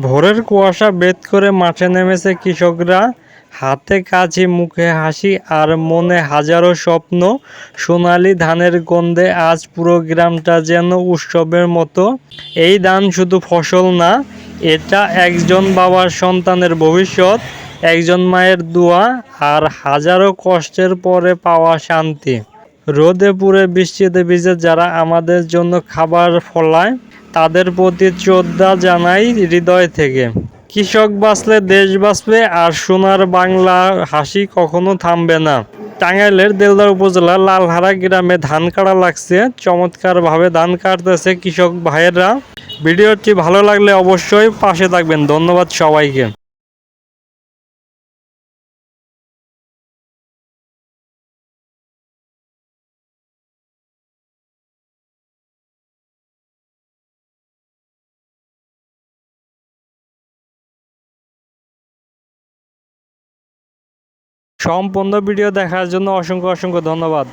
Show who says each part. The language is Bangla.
Speaker 1: ভোরের কুয়াশা ভেদ করে মাঠে নেমেছে কৃষকরা। হাতে কাঁচি, মুখে হাসি আর মনে হাজারো স্বপ্ন। সোনালি ধানের গন্ধে আজ পুরো গ্রামটা যেন উৎসবের মতো। এই ধান শুধু ফসল না, এটা একজন বাবার সন্তানের ভবিষ্যৎ, একজন মায়ের দোয়া আর হাজারো কষ্টের পরে পাওয়া শান্তি। রোদে পুড়ে বৃষ্টিতে ভিজে যারা আমাদের জন্য খাবার ফলায়, তাদের প্রতি শ্রদ্ধা জানাই হৃদয় থেকে। কৃষক বাঁচলে দেশ বাঁচবে, আর সোনার বাংলা হাসি কখনো থামবে না। টাঙ্গাইলের দেলদার উপজেলার লালহারা গ্রামে ধান কাটা লাগছে। চমৎকারভাবে ধান কাটতেছে কৃষক ভাইয়েরা। ভিডিওটি ভালো লাগলে অবশ্যই পাশে থাকবেন। ধন্যবাদ সবাইকে। সম্পূর্ণ ভিডিও দেখার জন্য অসংখ্য অসংখ্য ধন্যবাদ।